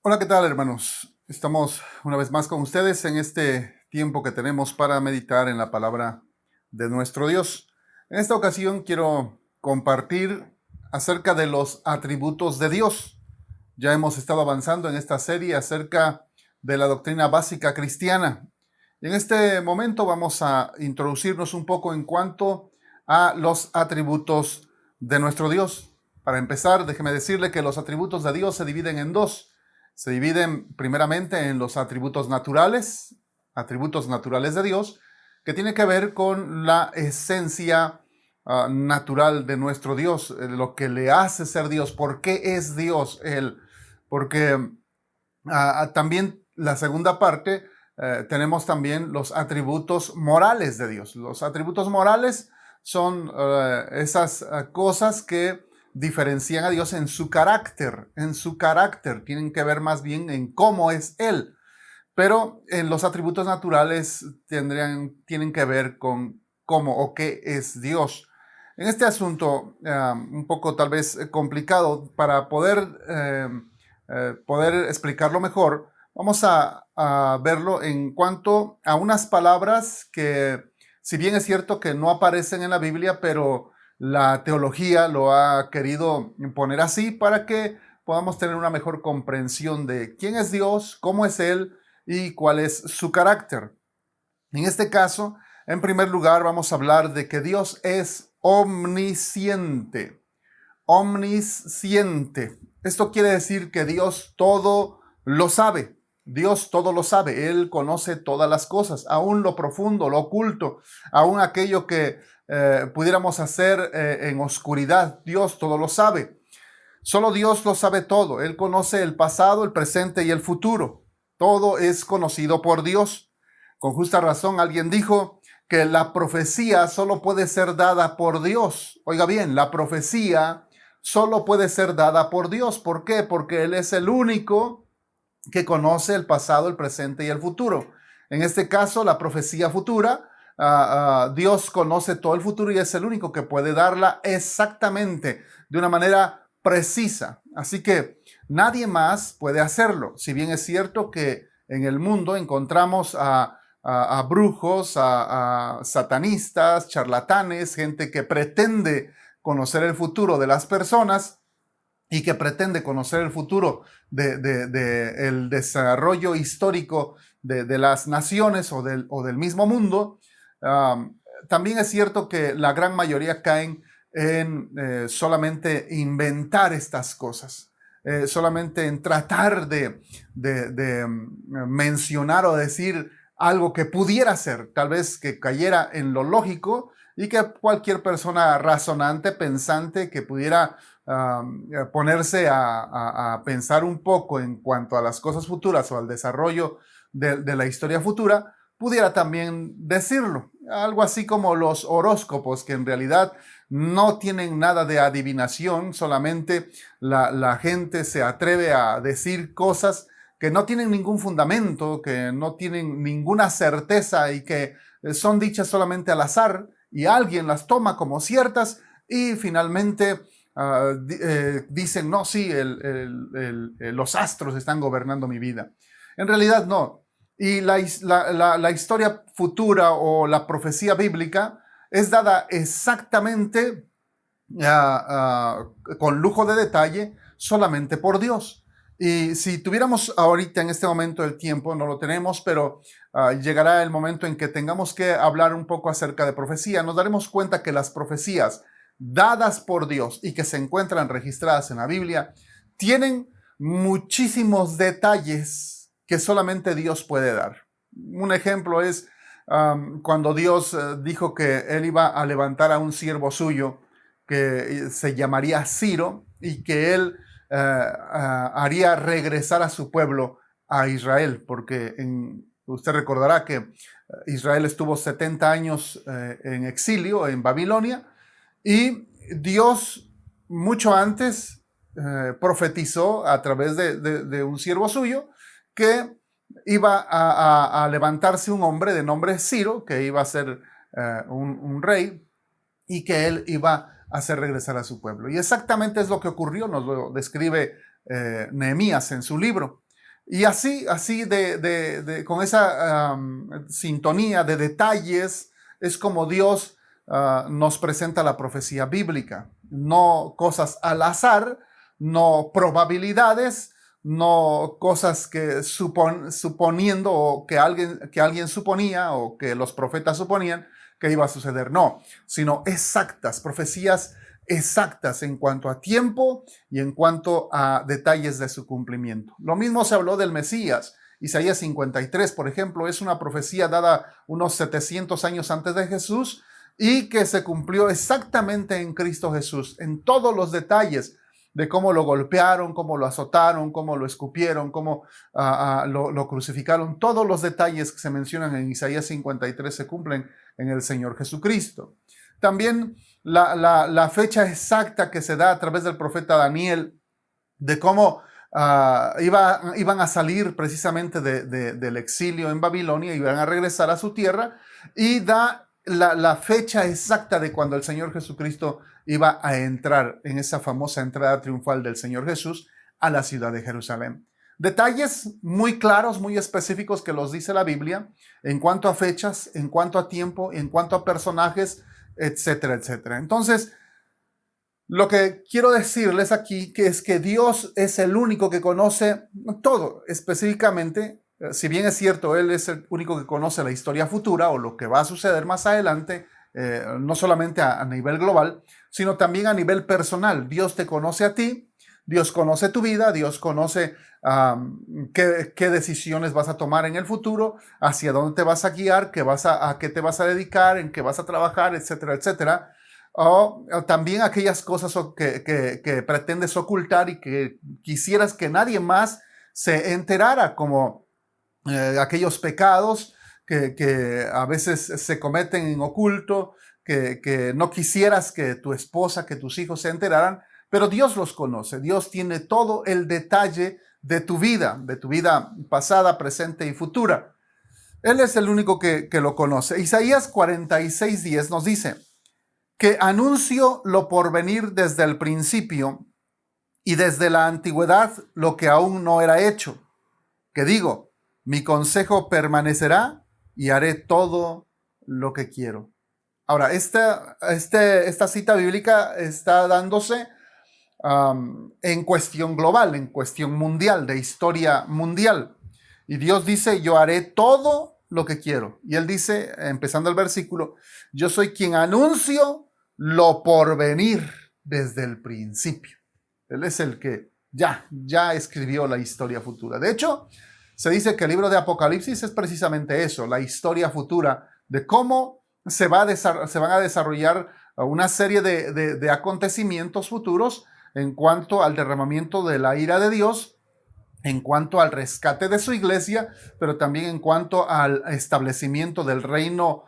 Hola, ¿qué tal, hermanos? Estamos una vez más con ustedes en este tiempo que tenemos para meditar en la palabra de nuestro Dios. En esta ocasión quiero compartir acerca de los atributos de Dios. Ya hemos estado avanzando en esta serie acerca de la doctrina básica cristiana. Y en este momento vamos a introducirnos un poco en cuanto a los atributos de nuestro Dios. Para empezar, déjeme decirle que los atributos de Dios se dividen en dos. Se dividen primeramente en los atributos naturales de Dios, que tiene que ver con la esencia natural de nuestro Dios, lo que le hace ser Dios, por qué es Dios Él. Porque también la segunda parte, tenemos también los atributos morales de Dios. Los atributos morales son esas cosas que diferencian a Dios en su carácter, tienen que ver más bien en cómo es Él. Pero en los atributos naturales tienen que ver con cómo o qué es Dios. En este asunto, un poco tal vez complicado, para poder explicarlo mejor, vamos a verlo en cuanto a unas palabras que, si bien es cierto que no aparecen en la Biblia, pero la teología lo ha querido poner así para que podamos tener una mejor comprensión de quién es Dios, cómo es Él y cuál es su carácter. En este caso, en primer lugar, vamos a hablar de que Dios es omnisciente. Omnisciente. Esto quiere decir que Dios todo lo sabe. Dios todo lo sabe. Él conoce todas las cosas, aún lo profundo, lo oculto, aún aquello que pudiéramos hacer en oscuridad. Dios todo lo sabe. Solo Dios lo sabe todo. Él conoce el pasado, el presente y el futuro. Todo es conocido por Dios. Con justa razón, alguien dijo que la profecía solo puede ser dada por Dios. Oiga bien, la profecía solo puede ser dada por Dios. ¿Por qué? Porque Él es el único que conoce el pasado, el presente y el futuro. En este caso, la profecía futura, Dios conoce todo el futuro y es el único que puede darla exactamente, de una manera precisa. Así que nadie más puede hacerlo. Si bien es cierto que en el mundo encontramos a brujos, a satanistas, charlatanes, gente que pretende conocer el futuro de las personas y que pretende conocer el futuro el desarrollo histórico de las naciones o del mismo mundo. También es cierto que la gran mayoría caen en solamente inventar estas cosas, solamente en tratar de mencionar o decir algo que pudiera ser, tal vez que cayera en lo lógico y que cualquier persona razonante, pensante, que pudiera ponerse a pensar un poco en cuanto a las cosas futuras o al desarrollo de la historia futura, pudiera también decirlo. Algo así como los horóscopos, que en realidad no tienen nada de adivinación, solamente la gente se atreve a decir cosas que no tienen ningún fundamento, que no tienen ninguna certeza y que son dichas solamente al azar y alguien las toma como ciertas y finalmente dicen, no, sí, los astros están gobernando mi vida. En realidad no. Y la historia futura o la profecía bíblica es dada exactamente con lujo de detalle solamente por Dios. Y si tuviéramos ahorita en este momento el tiempo, no lo tenemos, pero llegará el momento en que tengamos que hablar un poco acerca de profecía, nos daremos cuenta que las profecías dadas por Dios y que se encuentran registradas en la Biblia tienen muchísimos detalles que solamente Dios puede dar. Un ejemplo es cuando Dios dijo que Él iba a levantar a un siervo suyo que se llamaría Ciro y que él haría regresar a su pueblo a Israel, porque usted recordará que Israel estuvo 70 años en exilio en Babilonia y Dios mucho antes profetizó a través de un siervo suyo que iba a levantarse un hombre de nombre Ciro, que iba a ser un rey y que él iba a hacer regresar a su pueblo. Y exactamente es lo que ocurrió, nos lo describe Nehemías en su libro. Y así con esa sintonía de detalles es como Dios nos presenta la profecía bíblica. No cosas al azar, no probabilidades, no cosas que suponiendo o que alguien suponía o que los profetas suponían que iba a suceder. No, sino exactas, profecías exactas en cuanto a tiempo y en cuanto a detalles de su cumplimiento. Lo mismo se habló del Mesías. Isaías 53, por ejemplo, es una profecía dada unos 700 años antes de Jesús y que se cumplió exactamente en Cristo Jesús, en todos los detalles de cómo lo golpearon, cómo lo azotaron, cómo lo escupieron, cómo lo crucificaron. Todos los detalles que se mencionan en Isaías 53 se cumplen en el Señor Jesucristo. También la fecha exacta que se da a través del profeta Daniel de cómo iban a salir precisamente del exilio en Babilonia, iban a regresar a su tierra, y da la fecha exacta de cuando el Señor Jesucristo iba a entrar en esa famosa entrada triunfal del Señor Jesús a la ciudad de Jerusalén. Detalles muy claros, muy específicos que los dice la Biblia en cuanto a fechas, en cuanto a tiempo, en cuanto a personajes, etcétera, etcétera. Entonces, lo que quiero decirles aquí es que Dios es el único que conoce todo, específicamente, si bien es cierto, Él es el único que conoce la historia futura o lo que va a suceder más adelante, no solamente a nivel global, sino también a nivel personal. Dios te conoce a ti, Dios conoce tu vida, Dios conoce qué decisiones vas a tomar en el futuro, hacia dónde te vas a guiar, a qué te vas a dedicar, en qué vas a trabajar, etcétera, etcétera. O también aquellas cosas que pretendes ocultar y que quisieras que nadie más se enterara, como aquellos pecados que a veces se cometen en oculto, que no quisieras que tu esposa, que tus hijos se enteraran, pero Dios los conoce. Dios tiene todo el detalle de tu vida pasada, presente y futura. Él es el único que lo conoce. Isaías 46:10 nos dice que anuncio lo por venir desde el principio y desde la antigüedad lo que aún no era hecho. Que digo, mi consejo permanecerá y haré todo lo que quiero. Ahora, esta cita bíblica está dándose en cuestión global, en cuestión mundial, de historia mundial. Y Dios dice, yo haré todo lo que quiero. Y Él dice, empezando el versículo, yo soy quien anuncio lo por venir desde el principio. Él es el que ya escribió la historia futura. De hecho, se dice que el libro de Apocalipsis es precisamente eso, la historia futura de cómo se van a desarrollar una serie de acontecimientos futuros en cuanto al derramamiento de la ira de Dios, en cuanto al rescate de su iglesia, pero también en cuanto al establecimiento del reino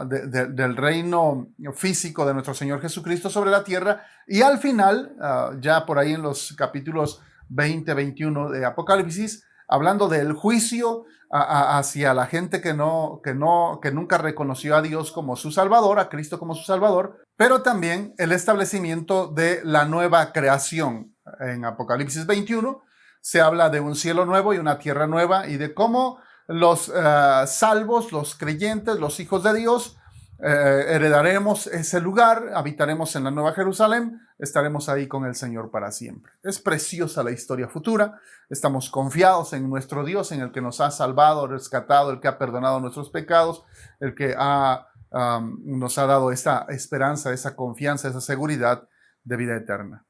del reino físico de nuestro Señor Jesucristo sobre la tierra. Y al final, ya por ahí en los capítulos 20-21 de Apocalipsis, hablando del juicio hacia la gente que nunca reconoció a Dios como su Salvador, a Cristo como su Salvador, pero también el establecimiento de la nueva creación. En Apocalipsis 21 se habla de un cielo nuevo y una tierra nueva, y de cómo los salvos, los creyentes, los hijos de Dios, heredaremos ese lugar, habitaremos en la Nueva Jerusalén, estaremos ahí con el Señor para siempre. Es preciosa la historia futura, estamos confiados en nuestro Dios, en el que nos ha salvado, rescatado, el que ha perdonado nuestros pecados, el que nos ha dado esa esperanza, esa confianza, esa seguridad de vida eterna.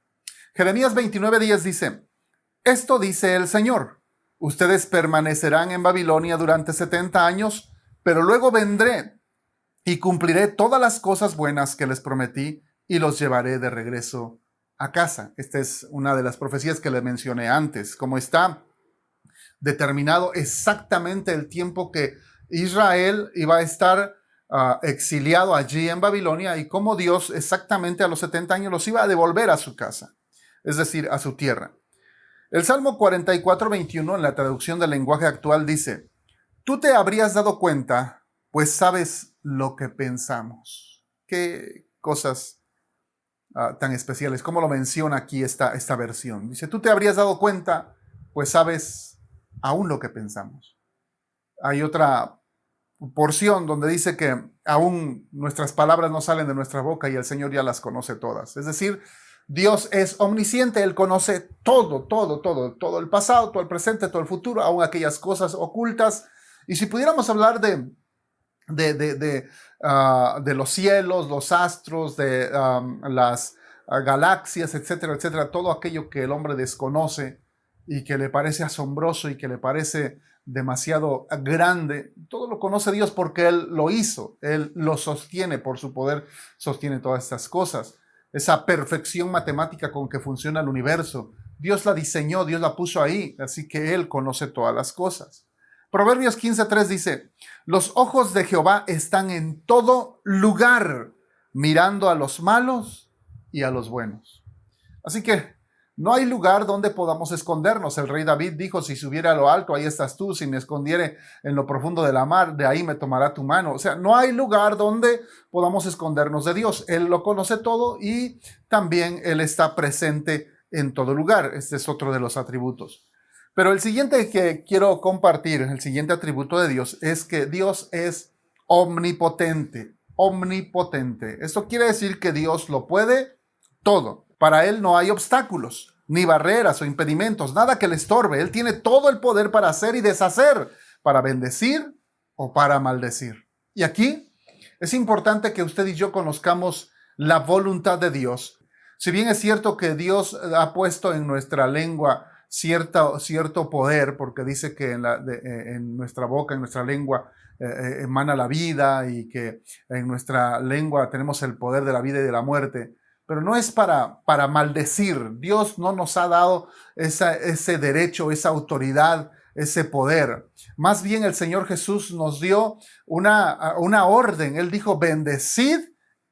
Jeremías 29:10 dice, esto dice el Señor, ustedes permanecerán en Babilonia durante 70 años, pero luego vendré y cumpliré todas las cosas buenas que les prometí y los llevaré de regreso a casa. Esta es una de las profecías que les mencioné antes, como está determinado exactamente el tiempo que Israel iba a estar exiliado allí en Babilonia, y cómo Dios exactamente a los 70 años los iba a devolver a su casa, es decir, a su tierra. El Salmo 44:21 en la traducción del lenguaje actual dice, tú te habrías dado cuenta, pues sabes lo que pensamos. Qué cosas tan especiales, como lo menciona aquí esta versión. Dice, tú te habrías dado cuenta, pues sabes aún lo que pensamos. Hay otra porción donde dice que aún nuestras palabras no salen de nuestra boca y el Señor ya las conoce todas. Es decir, Dios es omnisciente, Él conoce todo, todo, todo, todo el pasado, todo el presente, todo el futuro, aún aquellas cosas ocultas. Y si pudiéramos hablar de los cielos, los astros, de las galaxias, etcétera, etcétera, todo aquello que el hombre desconoce y que le parece asombroso y que le parece demasiado grande, todo lo conoce Dios porque Él lo hizo, Él lo sostiene, por su poder sostiene todas estas cosas. Esa perfección matemática con que funciona el universo, Dios la diseñó, Dios la puso ahí, así que Él conoce todas las cosas. Proverbios 15:3 dice, los ojos de Jehová están en todo lugar, mirando a los malos y a los buenos. Así que no hay lugar donde podamos escondernos. El rey David dijo, si subiera a lo alto, ahí estás tú. Si me escondiere en lo profundo de la mar, de ahí me tomará tu mano. O sea, no hay lugar donde podamos escondernos de Dios. Él lo conoce todo y también Él está presente en todo lugar. Este es otro de los atributos. Pero el siguiente que quiero compartir, el siguiente atributo de Dios, es que Dios es omnipotente. Omnipotente. Esto quiere decir que Dios lo puede todo. Para Él no hay obstáculos, ni barreras o impedimentos, nada que le estorbe. Él tiene todo el poder para hacer y deshacer, para bendecir o para maldecir. Y aquí es importante que usted y yo conozcamos la voluntad de Dios. Si bien es cierto que Dios ha puesto en nuestra lengua cierto poder, porque dice que en nuestra boca, en nuestra lengua, emana la vida y que en nuestra lengua tenemos el poder de la vida y de la muerte. Pero no es para maldecir. Dios no nos ha dado ese derecho, esa autoridad, ese poder. Más bien el Señor Jesús nos dio una orden. Él dijo, bendecid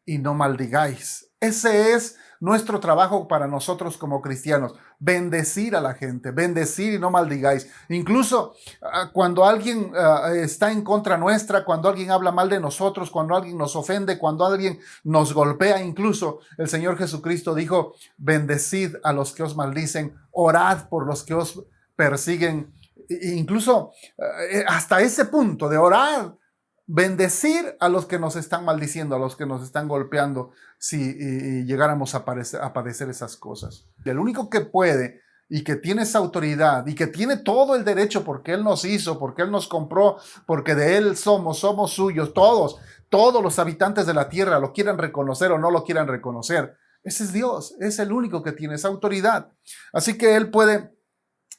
y no maldigáis. Ese es nuestro trabajo para nosotros como cristianos. Bendecir a la gente, bendecir y no maldigáis. Incluso cuando alguien está en contra nuestra, cuando alguien habla mal de nosotros, cuando alguien nos ofende, cuando alguien nos golpea, incluso el Señor Jesucristo dijo, bendecid a los que os maldicen, orad por los que os persiguen. Incluso hasta ese punto de orar, bendecir a los que nos están maldiciendo, a los que nos están golpeando, si llegáramos a padecer esas cosas. El único que puede y que tiene esa autoridad y que tiene todo el derecho porque Él nos hizo, porque Él nos compró, porque de Él somos suyos, todos los habitantes de la tierra, lo quieran reconocer o no lo quieran reconocer. Ese es Dios, es el único que tiene esa autoridad. Así que Él puede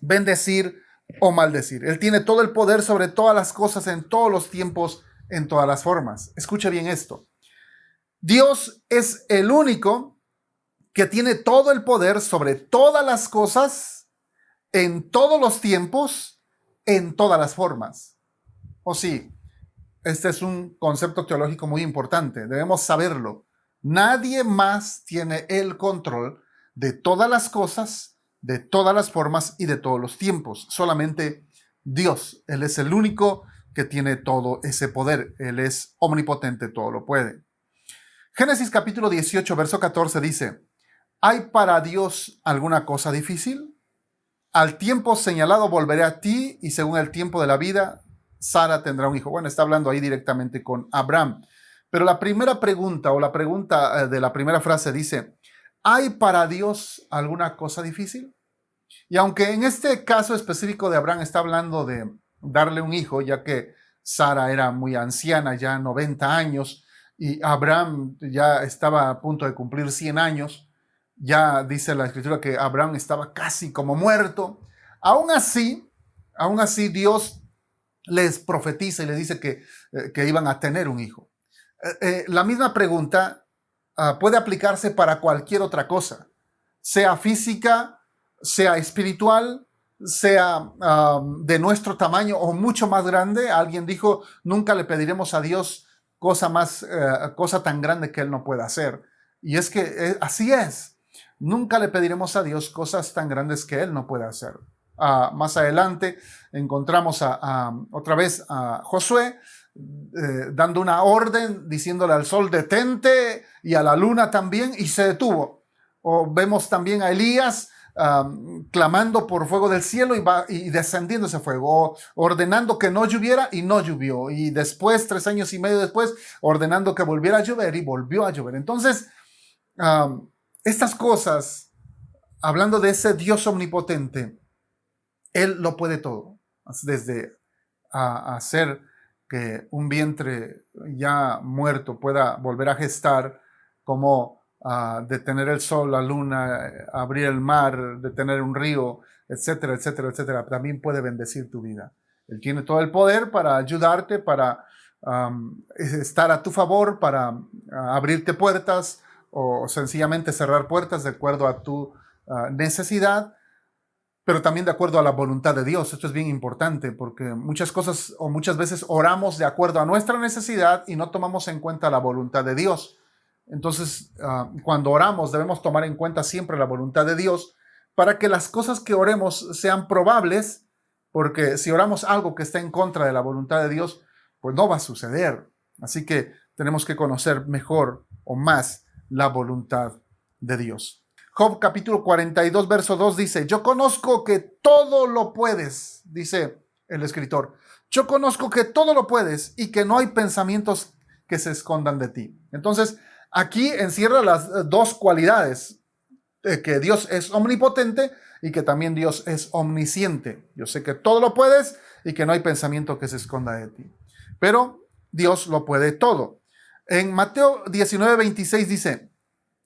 bendecir o maldecir. Él tiene todo el poder sobre todas las cosas en todos los tiempos, en todas las formas. Escuche bien esto. Dios es el único que tiene todo el poder sobre todas las cosas, en todos los tiempos, en todas las formas. O sí, este es un concepto teológico muy importante. Debemos saberlo. Nadie más tiene el control de todas las cosas, de todas las formas y de todos los tiempos. Solamente Dios. Él es el único que tiene todo ese poder. Él es omnipotente, todo lo puede. Génesis capítulo 18, verso 14 dice, ¿hay para Dios alguna cosa difícil? Al tiempo señalado volveré a ti y según el tiempo de la vida, Sara tendrá un hijo. Bueno, está hablando ahí directamente con Abraham. Pero la primera pregunta o la pregunta de la primera frase dice, ¿hay para Dios alguna cosa difícil? Y aunque en este caso específico de Abraham está hablando de darle un hijo, ya que Sara era muy anciana, ya 90 años, y Abraham ya estaba a punto de cumplir 100 años, ya dice la escritura que Abraham estaba casi como muerto. Aún así Dios les profetiza y les dice que iban a tener un hijo. La misma pregunta puede aplicarse para cualquier otra cosa, sea física, sea espiritual, sea de nuestro tamaño o mucho más grande. Alguien dijo, nunca le pediremos a Dios cosa tan grande que Él no pueda hacer. Y es que así es. Nunca le pediremos a Dios cosas tan grandes que Él no pueda hacer. Más adelante encontramos otra vez a Josué dando una orden, diciéndole al sol detente y a la luna también, y se detuvo. O vemos también a Elías clamando por fuego del cielo y descendiendo ese fuego, ordenando que no lloviera y no llovió, y después, 3 años y medio después, ordenando que volviera a llover y volvió a llover. Entonces, estas cosas, hablando de ese Dios omnipotente, Él lo puede todo, desde hacer que un vientre ya muerto pueda volver a gestar, como detener el sol, la luna, abrir el mar, detener un río, etcétera, etcétera, etcétera. También puede bendecir tu vida. Él tiene todo el poder para ayudarte, para estar a tu favor, para abrirte puertas o sencillamente cerrar puertas de acuerdo a tu necesidad, pero también de acuerdo a la voluntad de Dios. Esto es bien importante porque muchas cosas o muchas veces oramos de acuerdo a nuestra necesidad y no tomamos en cuenta la voluntad de Dios. Entonces, cuando oramos debemos tomar en cuenta siempre la voluntad de Dios para que las cosas que oremos sean probables, porque si oramos algo que está en contra de la voluntad de Dios, pues no va a suceder. Así que tenemos que conocer mejor o más la voluntad de Dios. Job capítulo 42, verso 2 dice: yo conozco que todo lo puedes, dice el escritor. Yo conozco que todo lo puedes y que no hay pensamientos que se escondan de ti. Entonces, aquí encierra las dos cualidades, que Dios es omnipotente y que también Dios es omnisciente. Yo sé que todo lo puedes y que no hay pensamiento que se esconda de ti. Pero Dios lo puede todo. En Mateo 19, 26 dice: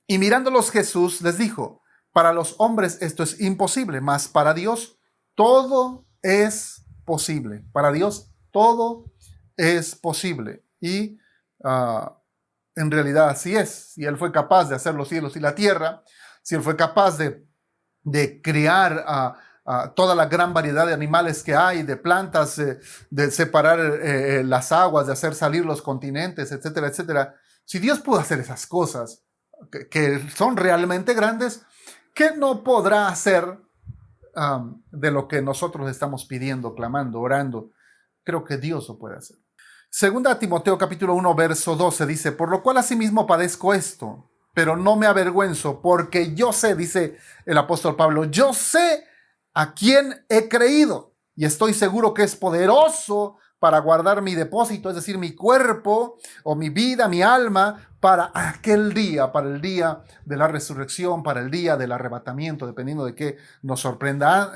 y mirándolos Jesús les dijo: para los hombres esto es imposible, mas para Dios todo es posible. Para Dios todo es posible. Y en realidad así es. Si Él fue capaz de hacer los cielos y la tierra, si Él fue capaz de crear toda la gran variedad de animales que hay, de plantas, de separar las aguas, de hacer salir los continentes, etcétera, etcétera. Si Dios pudo hacer esas cosas, que son realmente grandes, ¿qué no podrá hacer de lo que nosotros estamos pidiendo, clamando, orando? Creo que Dios lo puede hacer. Segunda Timoteo capítulo 1, verso 12 dice: por lo cual asimismo padezco esto, pero no me avergüenzo, porque yo sé, dice el apóstol Pablo, yo sé a quién he creído y estoy seguro que es poderoso para guardar mi depósito, es decir, mi cuerpo o mi vida, mi alma, para aquel día, para el día de la resurrección, para el día del arrebatamiento, dependiendo de qué nos sorprenda,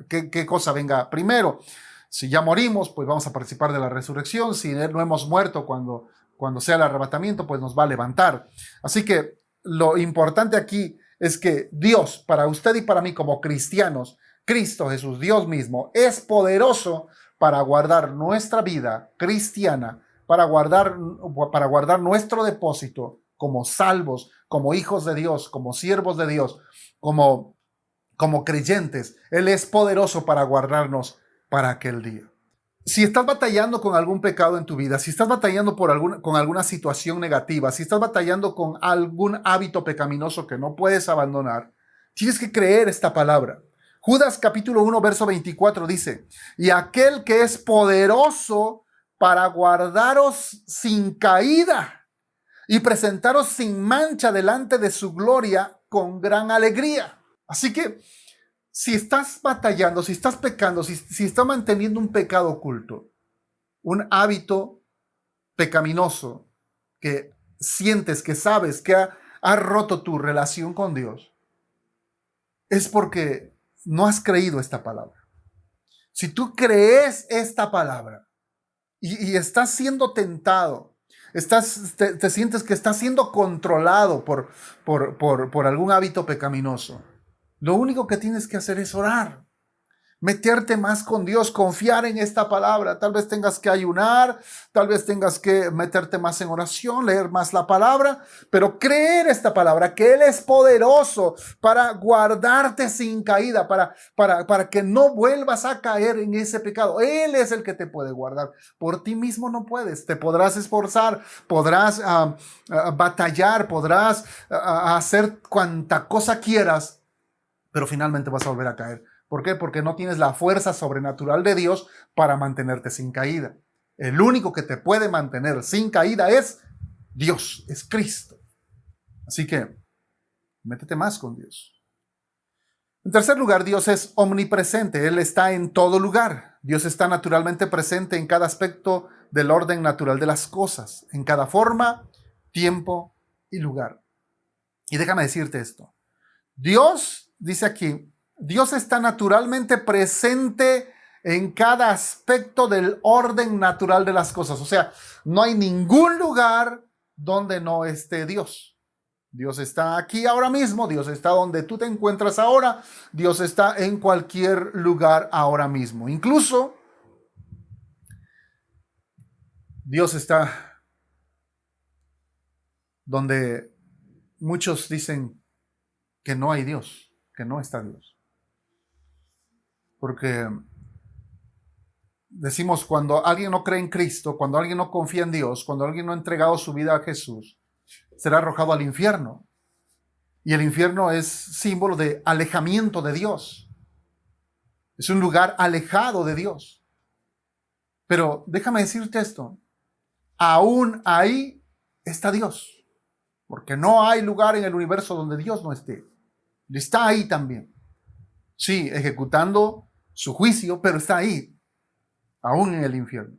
qué cosa venga primero. Si ya morimos, pues vamos a participar de la resurrección. Si no hemos muerto cuando sea el arrebatamiento, pues nos va a levantar. Así que lo importante aquí es que Dios, para usted y para mí como cristianos, Cristo Jesús, Dios mismo, es poderoso para guardar nuestra vida cristiana, para guardar nuestro depósito como salvos, como hijos de Dios, como siervos de Dios, como creyentes. Él es poderoso para guardarnos para aquel día. Si estás batallando con algún pecado en tu vida, si estás batallando con alguna situación negativa, si estás batallando con algún hábito pecaminoso que no puedes abandonar, tienes que creer esta palabra. Judas capítulo 1, verso 24 dice: y aquel que es poderoso para guardaros sin caída y presentaros sin mancha delante de su gloria con gran alegría. Así que si estás batallando, si estás pecando, si estás manteniendo un pecado oculto, un hábito pecaminoso que sientes, que sabes que ha roto tu relación con Dios, es porque no has creído esta palabra. Si tú crees esta palabra y estás siendo tentado, te sientes que estás siendo controlado por algún hábito pecaminoso, lo único que tienes que hacer es orar, meterte más con Dios, confiar en esta palabra. Tal vez tengas que ayunar, tal vez tengas que meterte más en oración, leer más la palabra, pero creer esta palabra, que Él es poderoso para guardarte sin caída, para que no vuelvas a caer en ese pecado. Él es el que te puede guardar. Por ti mismo no puedes. Te podrás esforzar, podrás batallar, podrás hacer cuanta cosa quieras, pero finalmente vas a volver a caer. ¿Por qué? Porque no tienes la fuerza sobrenatural de Dios para mantenerte sin caída. El único que te puede mantener sin caída es Dios, es Cristo. Así que métete más con Dios. En tercer lugar, Dios es omnipresente. Él está en todo lugar. Dios está naturalmente presente en cada aspecto del orden natural de las cosas, en cada forma, tiempo y lugar. Y déjame decirte esto. Dios, dice aquí, Dios está naturalmente presente en cada aspecto del orden natural de las cosas. O sea, no hay ningún lugar donde no esté Dios. Dios está aquí ahora mismo, Dios está donde tú te encuentras ahora, Dios está en cualquier lugar ahora mismo. Incluso Dios está donde muchos dicen que no hay Dios, que no está Dios. Porque decimos, cuando alguien no cree en Cristo, cuando alguien no confía en Dios, cuando alguien no ha entregado su vida a Jesús, será arrojado al infierno. Y el infierno es símbolo de alejamiento de Dios. Es un lugar alejado de Dios. Pero déjame decirte esto. Aún ahí está Dios. Porque no hay lugar en el universo donde Dios no esté. Está ahí también. Sí, ejecutando su juicio, pero está ahí. Aún en el infierno.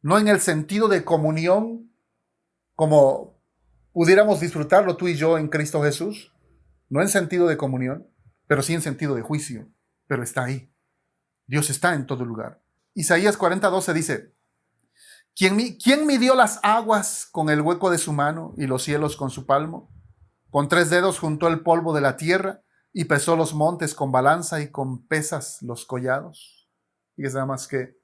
No en el sentido de comunión como pudiéramos disfrutarlo tú y yo en Cristo Jesús. No en sentido de comunión, pero sí en sentido de juicio. Pero está ahí. Dios está en todo lugar. Isaías 40:12 dice, ¿Quién midió las aguas con el hueco de su mano y los cielos con su palmo? Con 3 dedos juntó el polvo de la tierra y pesó los montes con balanza y con pesas los collados. Y es nada más que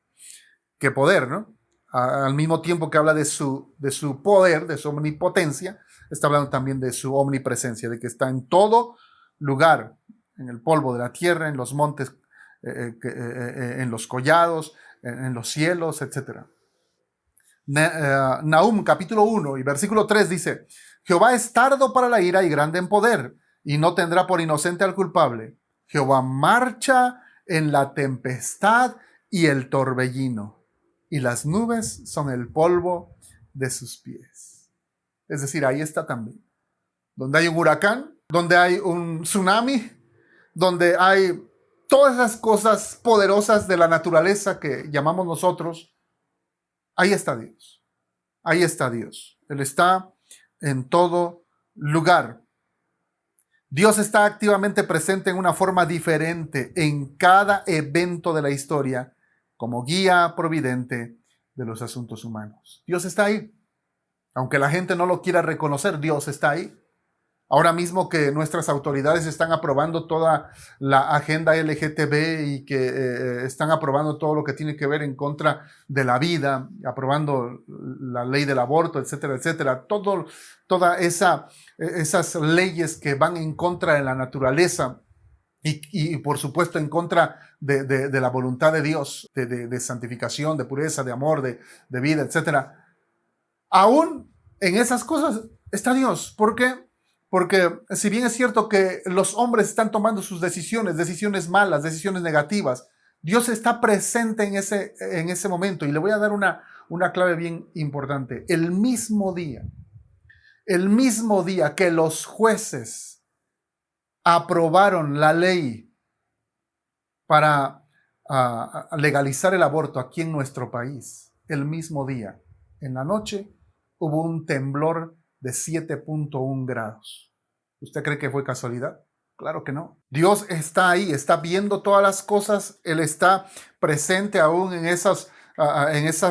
poder, ¿no? Al mismo tiempo que habla de su poder, de su omnipotencia, está hablando también de su omnipresencia, de que está en todo lugar, en el polvo de la tierra, en los montes, en los collados, en los cielos, etc. Nahum capítulo 1 y versículo 3 dice, Jehová es tardo para la ira y grande en poder, y no tendrá por inocente al culpable. Jehová marcha en la tempestad y el torbellino, y las nubes son el polvo de sus pies. Es decir, ahí está también. Donde hay un huracán, donde hay un tsunami, donde hay todas esas cosas poderosas de la naturaleza que llamamos nosotros, ahí está Dios. Ahí está Dios. Él está en todo lugar. Dios está activamente presente en una forma diferente en cada evento de la historia, como guía providente de los asuntos humanos. Dios está ahí. Aunque la gente no lo quiera reconocer, Dios está ahí. Ahora mismo que nuestras autoridades están aprobando toda la agenda LGTB y que están aprobando todo lo que tiene que ver en contra de la vida, aprobando la ley del aborto, etcétera, etcétera. Todas esas leyes que van en contra de la naturaleza y por supuesto en contra de la voluntad de Dios, de santificación, de pureza, de amor, de vida, etcétera. Aún en esas cosas está Dios. ¿Por qué? Porque si bien es cierto que los hombres están tomando sus decisiones malas, decisiones negativas, Dios está presente en ese momento. Y le voy a dar una clave bien importante. El mismo día que los jueces aprobaron la ley para legalizar el aborto aquí en nuestro país, el mismo día, en la noche, hubo un temblor de 7.1 grados. ¿Usted cree que fue casualidad? Claro que no. Dios está ahí, está viendo todas las cosas. Él está presente aún en esas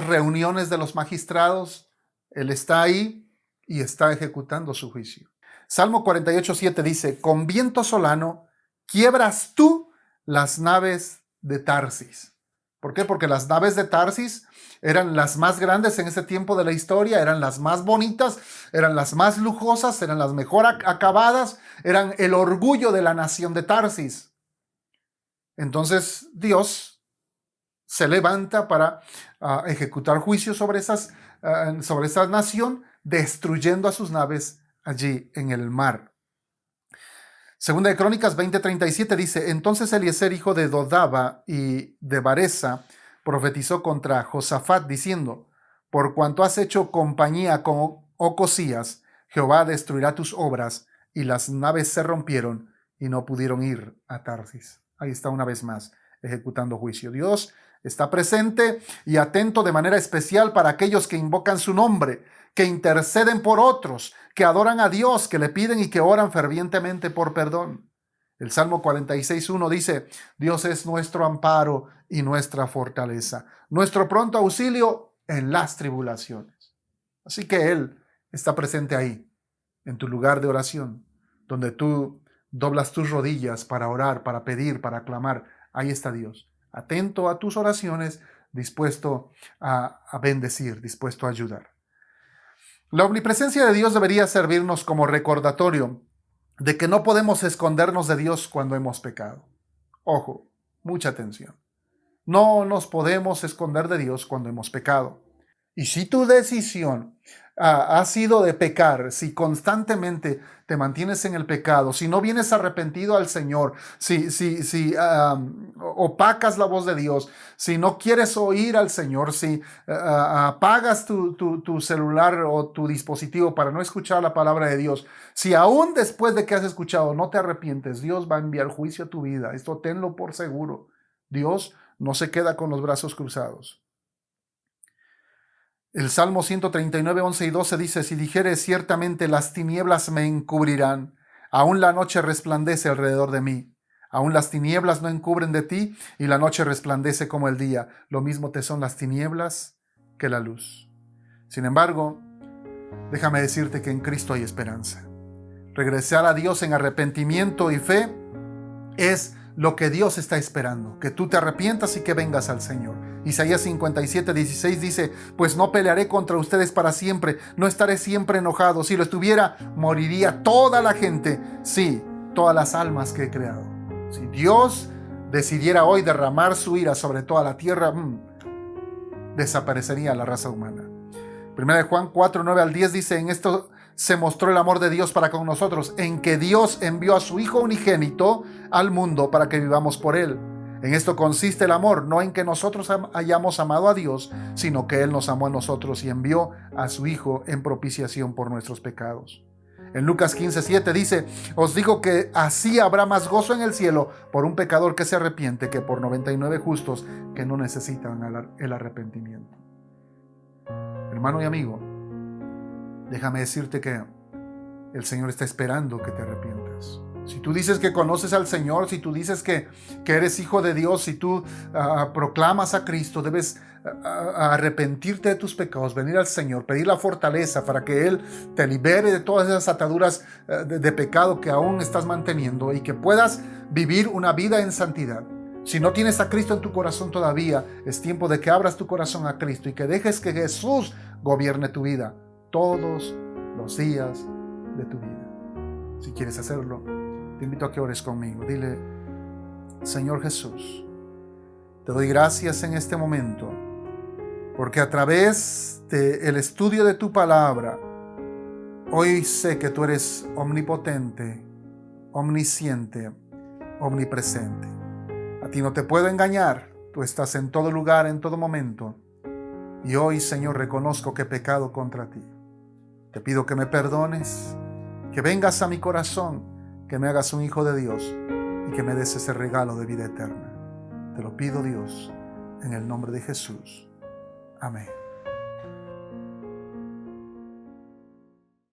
reuniones de los magistrados. Él está ahí y está ejecutando su juicio. Salmo 48:7 dice, con viento solano quiebras tú las naves de Tarsis. ¿Por qué? Porque las naves de Tarsis eran las más grandes en ese tiempo de la historia, eran las más bonitas, eran las más lujosas, eran las mejor acabadas, eran el orgullo de la nación de Tarsis. Entonces Dios se levanta para ejecutar juicio sobre esa nación, destruyendo a sus naves allí en el mar. Segunda de Crónicas 20:37 dice, entonces Eliezer, hijo de Dodaba y de Baresa, profetizó contra Josafat diciendo, por cuanto has hecho compañía con Ocosías, Jehová destruirá tus obras, y las naves se rompieron y no pudieron ir a Tarsis. Ahí está una vez más ejecutando juicio. Dios está presente y atento de manera especial para aquellos que invocan su nombre, que interceden por otros, que adoran a Dios, que le piden y que oran fervientemente por perdón. El Salmo 46:1 dice: Dios es nuestro amparo y nuestra fortaleza, nuestro pronto auxilio en las tribulaciones. Así que Él está presente ahí, en tu lugar de oración, donde tú doblas tus rodillas para orar, para pedir, para clamar. Ahí está Dios, atento a tus oraciones, dispuesto a bendecir, dispuesto a ayudar. La omnipresencia de Dios debería servirnos como recordatorio de que no podemos escondernos de Dios cuando hemos pecado. Ojo, mucha atención. No nos podemos esconder de Dios cuando hemos pecado. Y si tu decisión ha sido de pecar, si constantemente te mantienes en el pecado, si no vienes arrepentido al Señor, si opacas la voz de Dios, si no quieres oír al Señor, si apagas tu celular o tu dispositivo para no escuchar la palabra de Dios, si aún después de que has escuchado no te arrepientes, Dios va a enviar juicio a tu vida. Esto tenlo por seguro. Dios no se queda con los brazos cruzados. El Salmo 139, 11 y 12 dice: si dijeres ciertamente las tinieblas me encubrirán, aún la noche resplandece alrededor de mí. Aún las tinieblas no encubren de ti, y la noche resplandece como el día. Lo mismo te son las tinieblas que la luz. Sin embargo, déjame decirte que en Cristo hay esperanza. Regresar a Dios en arrepentimiento y fe es lo que Dios está esperando, que tú te arrepientas y que vengas al Señor. Isaías 57, 16 dice: pues no pelearé contra ustedes para siempre, no estaré siempre enojado. Si lo estuviera, moriría toda la gente, sí, todas las almas que he creado. Si Dios decidiera hoy derramar su ira sobre toda la tierra, desaparecería la raza humana. Primera de Juan 4, 9 al 10 dice: en esto se mostró el amor de Dios para con nosotros, en que Dios envió a su Hijo unigénito al mundo para que vivamos por Él. En esto consiste el amor, no en que nosotros hayamos amado a Dios, sino que Él nos amó a nosotros y envió a su Hijo en propiciación por nuestros pecados. En Lucas 15, 7 dice: os digo que así habrá más gozo en el cielo por un pecador que se arrepiente que por 99 justos que no necesitan el arrepentimiento. Hermano y amigo, déjame decirte que el Señor está esperando que te arrepientas. Si tú dices que conoces al Señor, si tú dices que eres hijo de Dios, si tú proclamas a Cristo, debes arrepentirte de tus pecados, venir al Señor, pedir la fortaleza para que Él te libere de todas esas ataduras de pecado que aún estás manteniendo y que puedas vivir una vida en santidad. Si no tienes a Cristo en tu corazón todavía, es tiempo de que abras tu corazón a Cristo y que dejes que Jesús gobierne tu vida todos los días de tu vida. Si quieres hacerlo, te invito a que ores conmigo. Dile: Señor Jesús, te doy gracias en este momento, porque a través del estudio de tu palabra, hoy sé que tú eres omnipotente, omnisciente, omnipresente. A ti no te puedo engañar, tú estás en todo lugar, en todo momento. Y hoy, Señor, reconozco que he pecado contra ti. Te pido que me perdones, que vengas a mi corazón, que me hagas un hijo de Dios y que me des ese regalo de vida eterna. Te lo pido, Dios, en el nombre de Jesús. Amén.